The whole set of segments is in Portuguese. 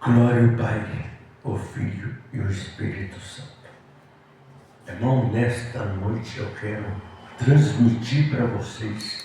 Glória ao Pai, ao Filho e ao Espírito Santo. Irmão, nesta noite eu quero transmitir para vocês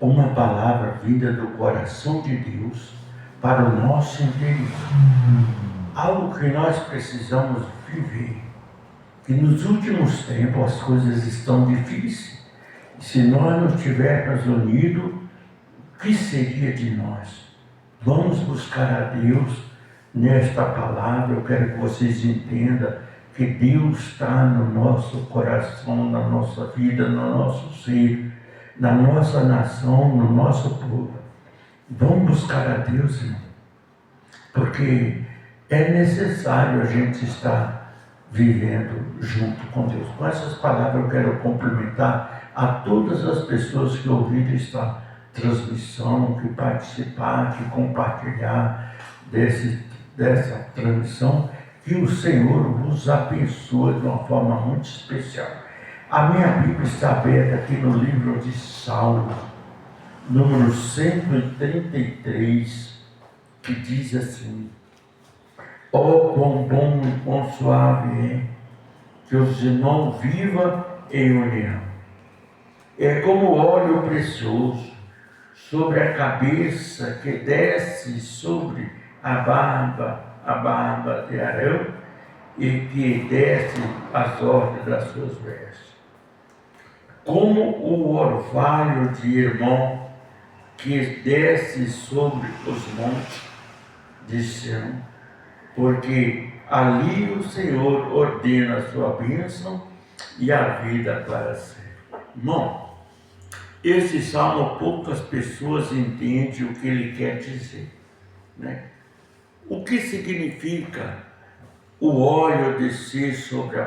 uma palavra vinda do coração de Deus para o nosso interior. Algo que nós precisamos viver. Que nos últimos tempos as coisas estão difíceis. E se nós não estivermos unidos, o que seria de nós? Vamos buscar a Deus nesta palavra. Eu quero que vocês entendam que Deus está no nosso coração, na nossa vida, no nosso ser, na nossa nação, no nosso povo. Vamos buscar a Deus, irmão, porque é necessário a gente estar vivendo junto com Deus. Com essas palavras eu quero cumprimentar a todas as pessoas que ouviram esta transmissão, que participaram, que compartilharam dessa transmissão. Que o Senhor vos abençoe de uma forma muito especial. A minha Bíblia está aberta aqui no livro de Salmos, número 133, que diz assim: ó quão bom e quão suave é que os irmãos vivam em união. É como óleo precioso sobre a cabeça que desce sobre a barba de Arão e que desce as ordens das suas vestes. Como o orvalho de Hermon que desce sobre os montes de Sião, porque ali o Senhor ordena a sua bênção e a vida para sempre. Irmão, esse salmo poucas pessoas entendem o que ele quer dizer, né? O que significa o óleo descer sobre a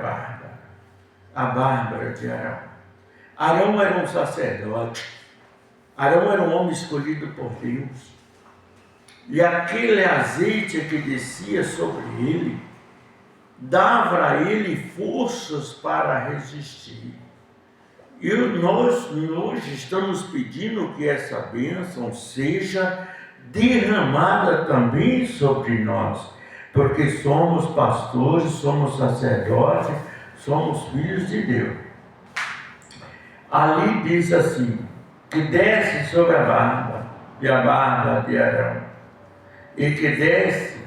bárbara de Arão? Arão era um sacerdote, Arão era um homem escolhido por Deus, e aquele azeite que descia sobre ele, dava a ele forças para resistir. E nós hoje estamos pedindo que essa bênção seja derramada também sobre nós, porque somos pastores, somos sacerdotes, somos filhos de Deus. Ali diz assim, que desce sobre a barba de Arão, e que desce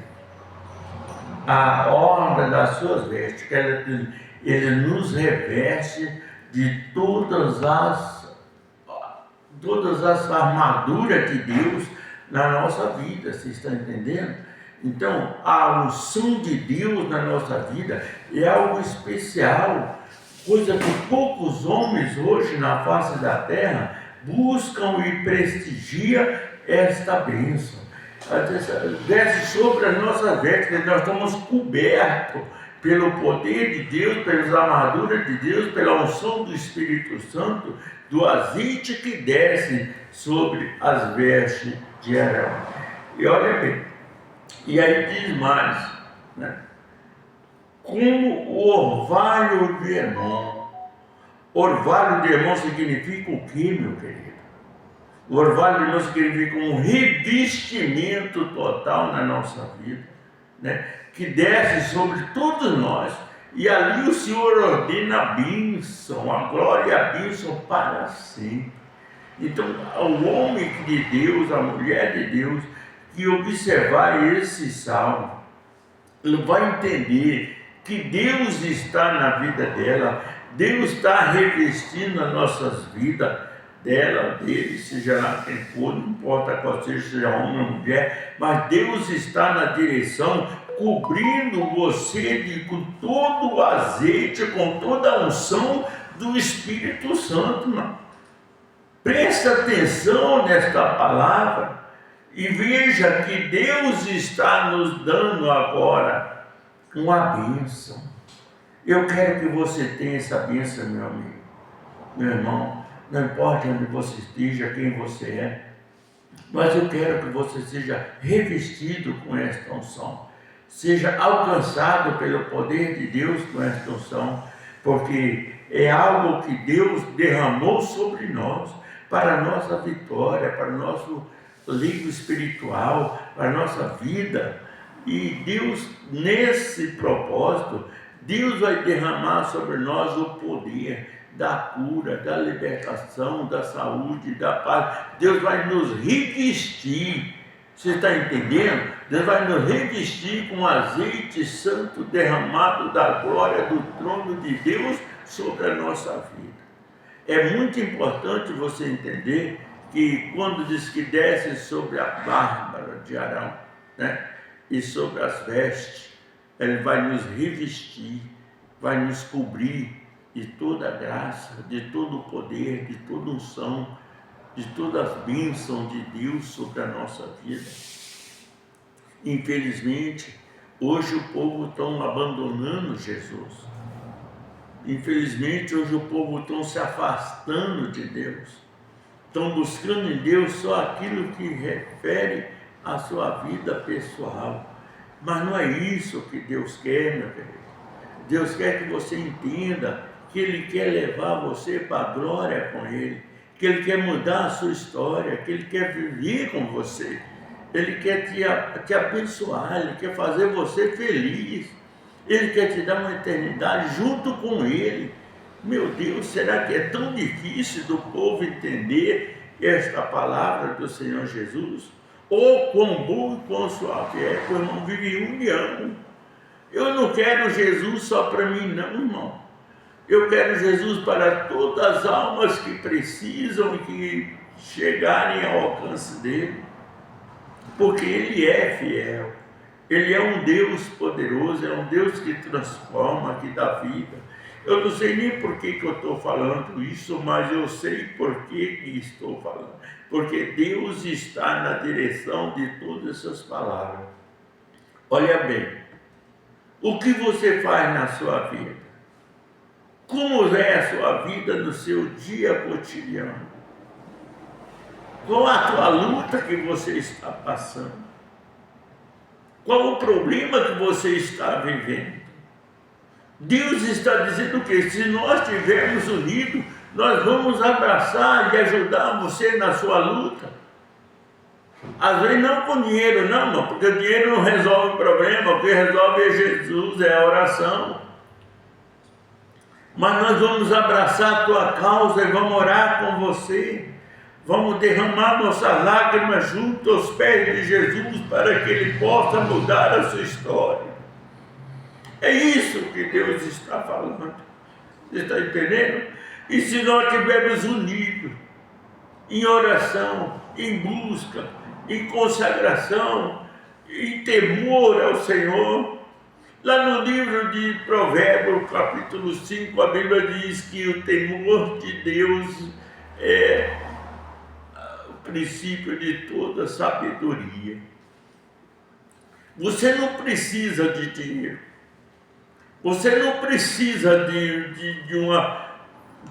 a orla das suas vestes, que ele nos reveste de todas as armaduras de Deus na nossa vida. Você está entendendo? Então, a unção de Deus na nossa vida é algo especial, coisa que poucos homens hoje na face da terra buscam e prestigiam esta bênção. Desce sobre as nossas vestes, nós estamos cobertos pelo poder de Deus, pelas armaduras de Deus, pela unção do Espírito Santo, do azeite que desce sobre as vestes de Arão. E olha bem, e aí diz mais, né? Como o orvalho de Hermon. Orvalho de Hermon significa o que, meu querido? O orvalho de Hermon significa um revestimento total na nossa vida, né? Que desce sobre todos nós, e ali o Senhor ordena a bênção, a glória e a bênção para sempre. Então, o homem de Deus, a mulher de Deus, que observar esse salmo, ele vai entender que Deus está na vida dela, Deus está revestindo as nossas vidas, dela, dele, seja lá quem for, não importa qual seja homem ou mulher, mas Deus está na direção, cobrindo você com todo o azeite, com toda a unção do Espírito Santo, não? Preste atenção nesta palavra e veja que Deus está nos dando agora uma bênção. Eu quero que você tenha essa bênção, meu amigo, meu irmão. Não importa onde você esteja, quem você é, mas eu quero que você seja revestido com esta unção, seja alcançado pelo poder de Deus com esta unção, porque é algo que Deus derramou sobre nós, para a nossa vitória, para o nosso livro espiritual, para a nossa vida, E Deus, nesse propósito, Deus vai derramar sobre nós o poder da cura, da libertação, da saúde, da paz. Deus vai nos revestir. Você está entendendo? Deus vai nos revestir com azeite santo derramado da glória do trono de Deus sobre a nossa vida. É muito importante você entender que quando diz que desce sobre a bárbara de Arão, né, e sobre as vestes, ele vai nos revestir, vai nos cobrir de toda a graça, de todo o poder, de toda unção, de todas as bênçãos de Deus sobre a nossa vida. Infelizmente, hoje o povo está abandonando Jesus. Infelizmente, hoje o povo está se afastando de Deus. Estão buscando em Deus só aquilo que refere à sua vida pessoal. Mas não é isso que Deus quer, meu querido. Deus quer que você entenda que Ele quer levar você para a glória com Ele, que Ele quer mudar a sua história, que Ele quer viver com você, Ele quer te abençoar, Ele quer fazer você feliz, Ele quer te dar uma eternidade junto com Ele. Meu Deus, será que é tão difícil do povo entender esta palavra do Senhor Jesus? Oh, quão bom e quão suave é que o irmão vive em união. Eu não quero Jesus só para mim não, irmão. Eu quero Jesus para todas as almas que precisam e que chegarem ao alcance dele. Porque Ele é fiel. Ele é um Deus poderoso, é um Deus que transforma, que dá vida. Eu não sei nem por que eu estou falando isso, mas eu sei por que estou falando. Porque Deus está na direção de todas essas palavras. Olha bem, o que você faz na sua vida? Como é a sua vida no seu dia cotidiano? Qual a tua luta que você está passando? Qual o problema que você está vivendo? Deus está dizendo que se nós estivermos unidos, nós vamos abraçar e ajudar você na sua luta. Às vezes não com dinheiro, não, irmão, porque o dinheiro não resolve o problema, o que resolve é Jesus, é a oração. Mas nós vamos abraçar a tua causa e vamos orar com você. Vamos derramar nossas lágrimas junto aos pés de Jesus para que Ele possa mudar a sua história. É isso que Deus está falando. Você está entendendo? E se nós estivermos unidos em oração, em busca, em consagração, em temor ao Senhor, lá no livro de Provérbios, capítulo 5, a Bíblia diz que o temor de Deus é o princípio de toda sabedoria. Você não precisa de dinheiro. Você não precisa de uma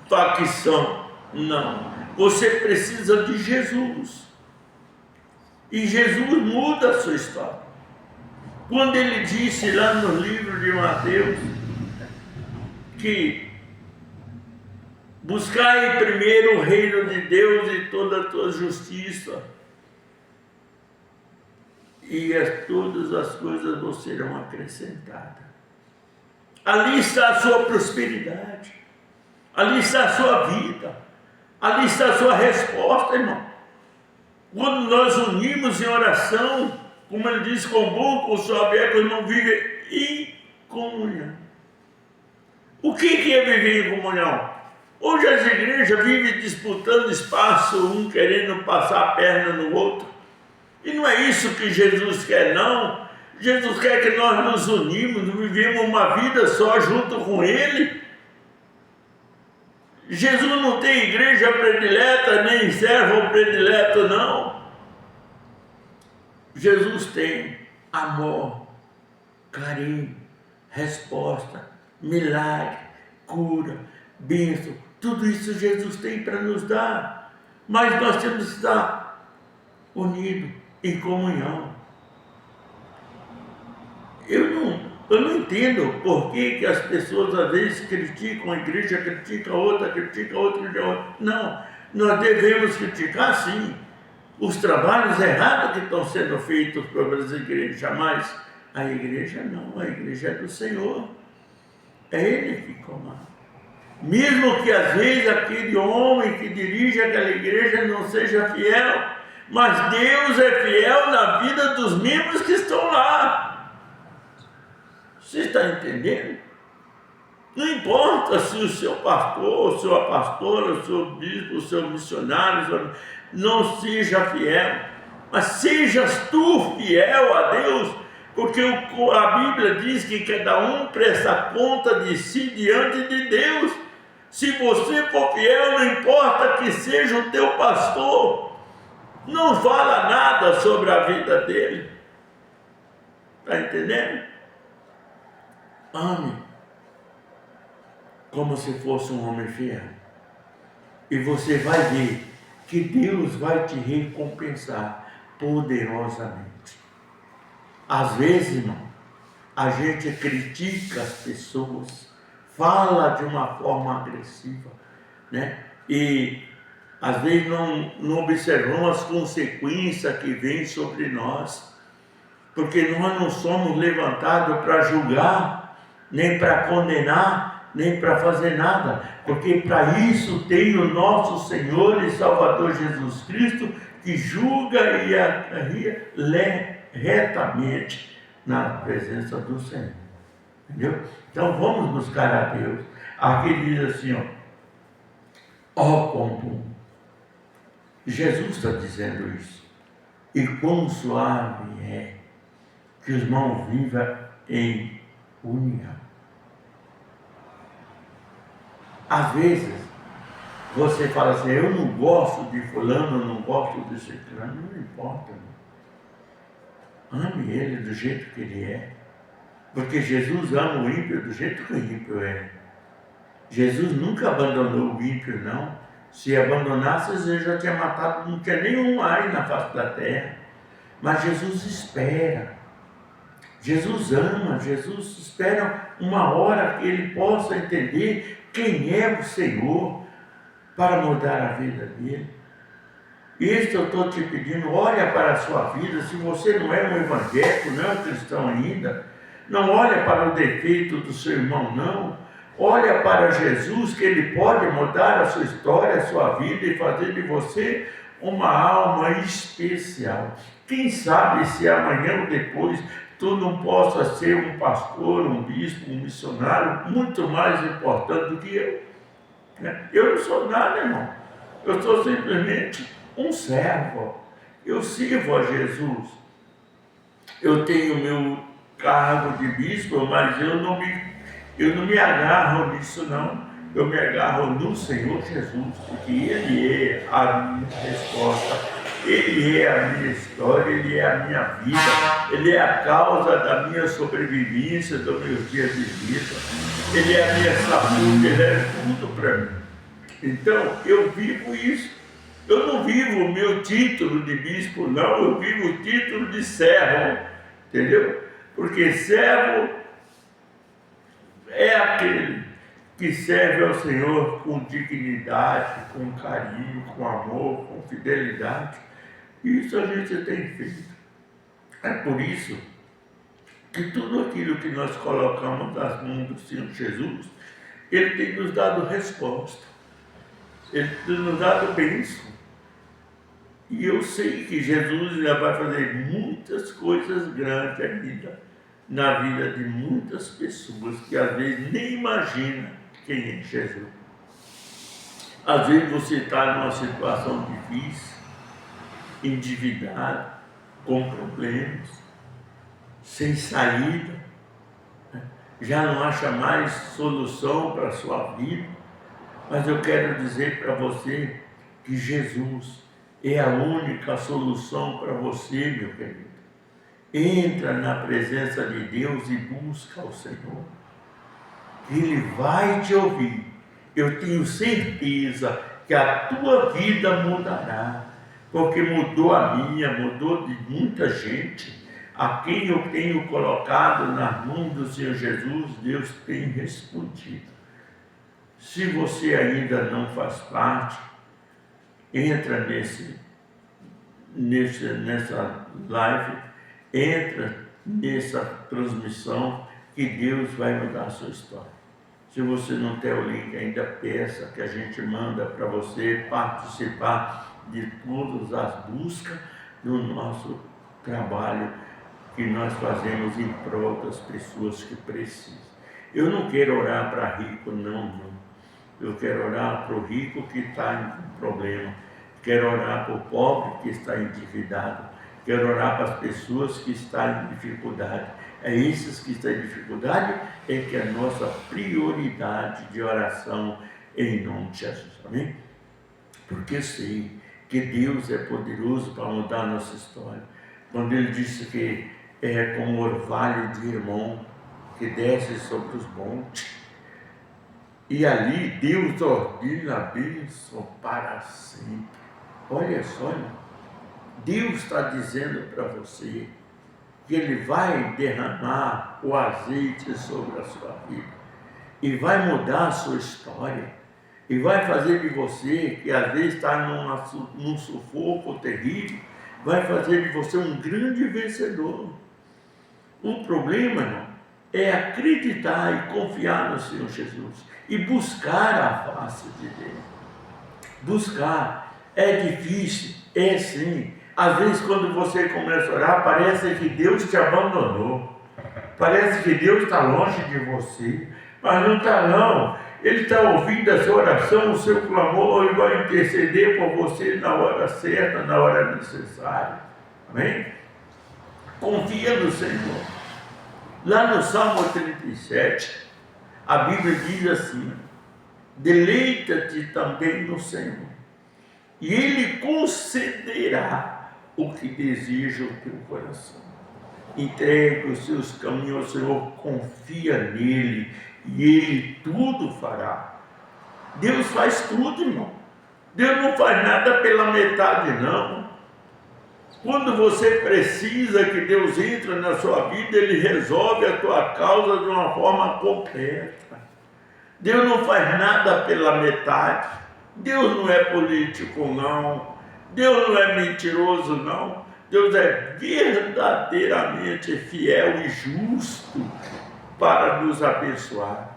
facção, não. Você precisa de Jesus. E Jesus muda a sua história. Quando Ele disse lá no livro de Mateus que buscai primeiro o reino de Deus e toda a tua justiça, e todas as coisas vos serão acrescentadas. Ali está a sua prosperidade, ali está a sua vida, ali está a sua resposta, irmão. Quando nós unimos em oração, como ele diz, com bom, com suave é que o irmão vive em comunhão. O que é viver em comunhão? Hoje as igrejas vivem disputando espaço, um querendo passar a perna no outro. E não é isso que Jesus quer, não. Jesus quer que nós nos unimos, vivemos uma vida só junto com Ele. Jesus não tem igreja predileta, nem servo predileto, não. Jesus tem amor, carinho, resposta, milagre, cura, bênção. Tudo isso Jesus tem para nos dar. Mas nós temos que estar unidos, em comunhão. Eu não entendo por que as pessoas às vezes criticam a igreja, criticam a outra. Não, nós devemos criticar sim os trabalhos errados que estão sendo feitos pelas igrejas, mas A igreja não, a igreja é do Senhor. É Ele que comanda. Mesmo que às vezes aquele homem que dirige aquela igreja não seja fiel, mas Deus é fiel na vida dos membros que estão lá. Você está entendendo? Não importa se o seu pastor, a sua pastora, o seu bispo, o seu missionário não seja fiel, mas sejas tu fiel a Deus, porque a Bíblia diz que cada um presta conta de si diante de Deus. Se você for fiel, não importa que seja o teu pastor, não fala nada sobre a vida dele. Está entendendo? Ame como se fosse um homem fiel. E você vai ver que Deus vai te recompensar poderosamente. Às vezes, irmão, a gente critica as pessoas, fala de uma forma agressiva, né? E às vezes não observamos as consequências que vêm sobre nós, porque nós não somos levantados para julgar, nem para condenar, nem para fazer nada, porque para isso tem o nosso Senhor e Salvador Jesus Cristo, que julga e arria retamente na presença do Senhor. Entendeu? Então vamos buscar a Deus. Aqui diz assim, ó quão Jesus está dizendo isso. E quão suave é que os irmãos vivam em união. Às vezes você fala assim, eu não gosto de fulano, eu não gosto de ciclano, não importa. Não. Ame ele do jeito que ele é. Porque Jesus ama o ímpio do jeito que o ímpio é. Jesus nunca abandonou o ímpio, não. Se abandonasse, ele já tinha matado, não tinha nenhum aí na face da terra. Mas Jesus espera. Jesus ama, Jesus espera uma hora que ele possa entender quem é o Senhor para mudar a vida dele. Isso eu estou te pedindo, olha para a sua vida. Se você não é um evangélico, não é um cristão ainda, não olha para o defeito do seu irmão, não. Olha para Jesus, que ele pode mudar a sua história, a sua vida e fazer de você uma alma especial. Quem sabe se amanhã ou depois tu não possa ser um pastor, um bispo, um missionário muito mais importante do que eu. Eu não sou nada, irmão. Eu sou simplesmente um servo. Eu sirvo a Jesus. Eu tenho meu cargo de bispo, mas eu não me agarro nisso, não. Eu me agarro no Senhor Jesus, porque Ele é a minha resposta. Ele é a minha história, Ele é a minha vida, Ele é a causa da minha sobrevivência, do meu dia de vida. Ele é a minha saúde, Ele é tudo para mim. Então, eu vivo isso. Eu não vivo o meu título de bispo, não. Eu vivo o título de servo, entendeu? Porque servo é aquele que serve ao Senhor com dignidade, com carinho, com amor, com fidelidade. Isso a gente tem feito. É por isso que tudo aquilo que nós colocamos nas mãos do Senhor Jesus, Ele tem nos dado resposta. Ele tem nos dado bênção. E eu sei que Jesus ainda vai fazer muitas coisas grandes ainda na vida de muitas pessoas que às vezes nem imaginam quem é Jesus. Às vezes você está numa situação difícil, endividado, com problemas, sem saída, já não acha mais solução para a sua vida, mas eu quero dizer para você que Jesus é a única solução para você, meu querido. Entra na presença de Deus e busca o Senhor. Ele vai te ouvir. Eu tenho certeza que a tua vida mudará, porque mudou a minha, mudou de muita gente. A quem eu tenho colocado nas mãos do Senhor Jesus, Deus tem respondido. Se você ainda não faz parte, entra nessa live, entra, nessa transmissão que Deus vai mudar a sua história. Se você não tem o link ainda, peça que a gente manda para você participar de todas as buscas do nosso trabalho que nós fazemos em prol das pessoas que precisam. Eu não quero orar para rico, não. Eu quero orar para o rico que está em problema. Quero orar para o pobre que está endividado. Quero orar para as pessoas que estão em dificuldade. É esses que estão em dificuldade, é que é a nossa prioridade de oração em nome de Jesus. Amém? Porque sei que Deus é poderoso para mudar a nossa história. Quando Ele disse que é como orvalho de irmão que desce sobre os montes. E ali Deus ordena a bênção para sempre. Olha só, irmão. Deus está dizendo para você que Ele vai derramar o azeite sobre a sua vida e vai mudar a sua história e vai fazer de você, que às vezes está num sufoco terrível, vai fazer de você um grande vencedor. O problema, irmão, é acreditar e confiar no Senhor Jesus e buscar a face de Deus. Buscar é difícil, é sim. Às vezes, quando você começa a orar, parece que Deus te abandonou. Parece que Deus está longe de você. Mas não está, não. Ele está ouvindo a sua oração, o seu clamor, e vai interceder por você na hora certa, na hora necessária. Amém? Confia no Senhor. Lá no Salmo 37, a Bíblia diz assim: deleita-te também no Senhor, e Ele concederá o que deseja o teu coração. Entregue os seus caminhos ao Senhor, confia nele, e Ele tudo fará. Deus faz tudo, irmão. Deus não faz nada pela metade, não. Quando você precisa que Deus entre na sua vida, Ele resolve a tua causa de uma forma completa. Deus não faz nada pela metade. Deus não é político, não. Deus não é mentiroso, não. Deus é verdadeiramente fiel e justo para nos abençoar.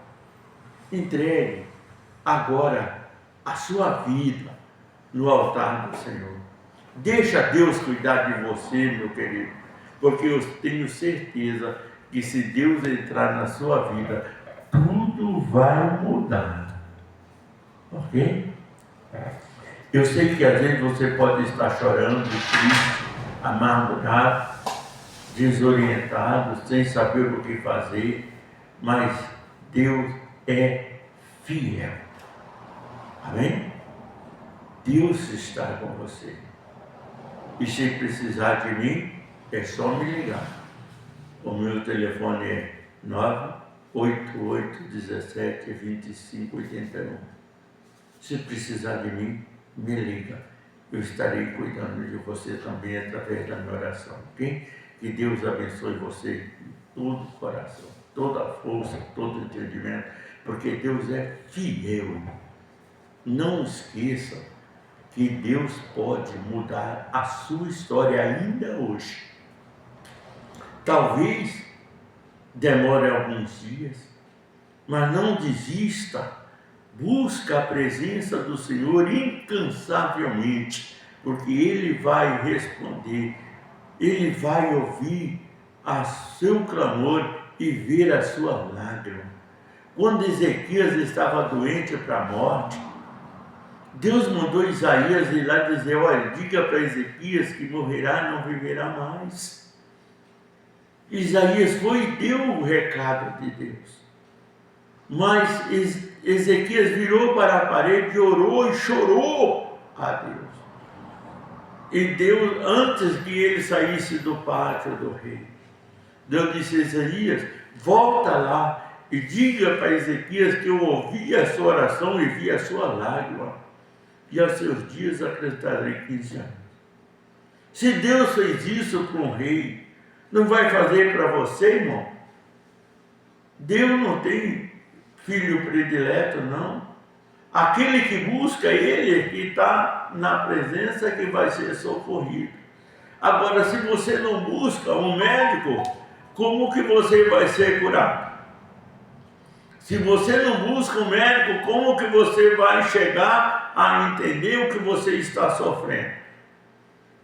Entregue agora a sua vida no altar do Senhor. Deixa Deus cuidar de você, meu querido, porque eu tenho certeza que se Deus entrar na sua vida, tudo vai mudar. Ok? Eu sei que às vezes você pode estar chorando, triste, amargurado, desorientado, sem saber o que fazer, mas Deus é fiel. Amém? Deus está com você. E se precisar de mim, é só me ligar. O meu telefone é 988-17-2581. Se precisar de mim, me liga. Eu estarei cuidando de você também através da minha oração, ok? Que Deus abençoe você em todo o coração, toda a força, todo o entendimento, porque Deus é fiel. Não esqueça que Deus pode mudar a sua história ainda hoje. Talvez demore alguns dias, mas não desista. Busca a presença do Senhor incansavelmente, porque Ele vai responder, Ele vai ouvir o seu clamor e ver a sua lágrima. Quando Ezequias estava doente para a morte, Deus mandou Isaías ir lá dizer: olha, diga para Ezequias que morrerá, não viverá mais. Isaías foi e deu o recado de Deus. Mas Ezequias virou para a parede, orou e chorou a Deus. E Deus, antes que ele saísse do pátio do rei, Deus disse a Isaías: volta lá e diga para Ezequias que eu ouvi a sua oração e vi a sua lágrima, e aos seus dias acrescentarei 15 anos. Se Deus fez isso para um rei, não vai fazer para você, irmão? Deus não tem filho predileto, não. Aquele que busca Ele, que está na presença, que vai ser socorrido. Agora, se você não busca um médico, como que você vai ser curado? Se você não busca um médico, como que você vai chegar a entender o que você está sofrendo?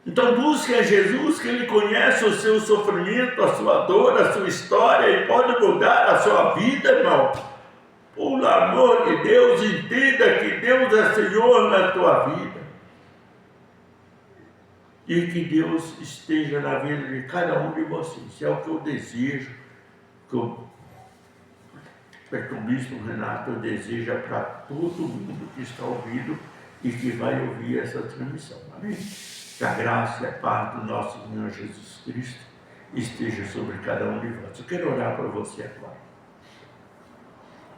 Então busque a Jesus, que Ele conhece o seu sofrimento, a sua dor, a sua história, e pode mudar a sua vida, irmão. Por amor de Deus, entenda que Deus é Senhor na tua vida. E que Deus esteja na vida de cada um de vocês. É o que eu desejo, que o Bispo Renato deseja para todo mundo que está ouvindo e que vai ouvir essa transmissão. Amém? Que a graça e a paz do nosso Senhor Jesus Cristo esteja sobre cada um de vós. Eu quero orar para você agora.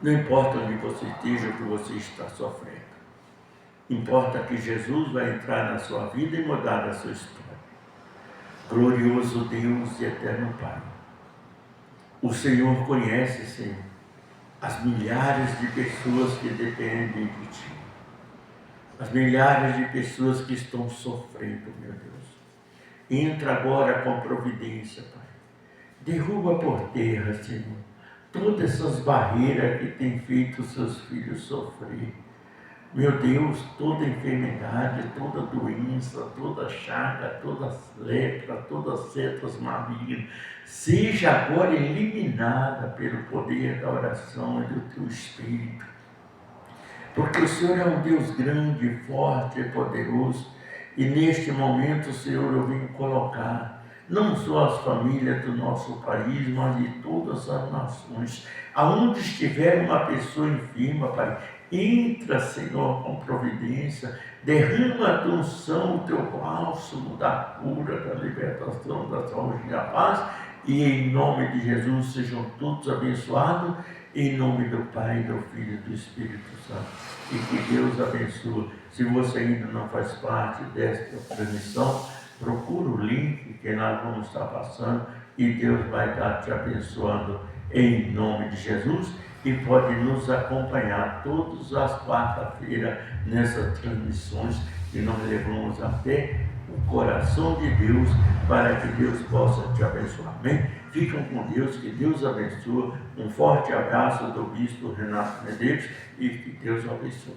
Não importa onde você esteja, o que você está sofrendo. Importa que Jesus vai entrar na sua vida e mudar a sua história. Glorioso Deus e eterno Pai. O Senhor conhece, Senhor, as milhares de pessoas que dependem de Ti. As milhares de pessoas que estão sofrendo, meu Deus. Entra agora com providência, Pai. Derruba por terra, Senhor, todas essas barreiras que têm feito os seus filhos sofrer. Meu Deus, toda enfermidade, toda doença, toda chaga, toda lepra, todas setas malignas, seja agora eliminada pelo poder da oração e do Teu Espírito. Porque o Senhor é um Deus grande, forte e poderoso, e neste momento, Senhor, eu venho colocar não só as famílias do nosso país, mas de todas as nações. Aonde estiver uma pessoa enferma, Pai, entra, Senhor, com providência, derrama a tua unção, o teu bálsamo da cura, da libertação, da saúde e da paz, e em nome de Jesus sejam todos abençoados, em nome do Pai, do Filho e do Espírito Santo. E que Deus abençoe. Se você ainda não faz parte desta transmissão, procura o link que nós vamos estar passando e Deus vai estar te abençoando em nome de Jesus. E pode nos acompanhar todas as quarta-feiras nessas transmissões que nós levamos até o coração de Deus para que Deus possa te abençoar. Amém? Ficam com Deus, que Deus abençoe. Um forte abraço do Bispo Renato Medeiros e que Deus abençoe.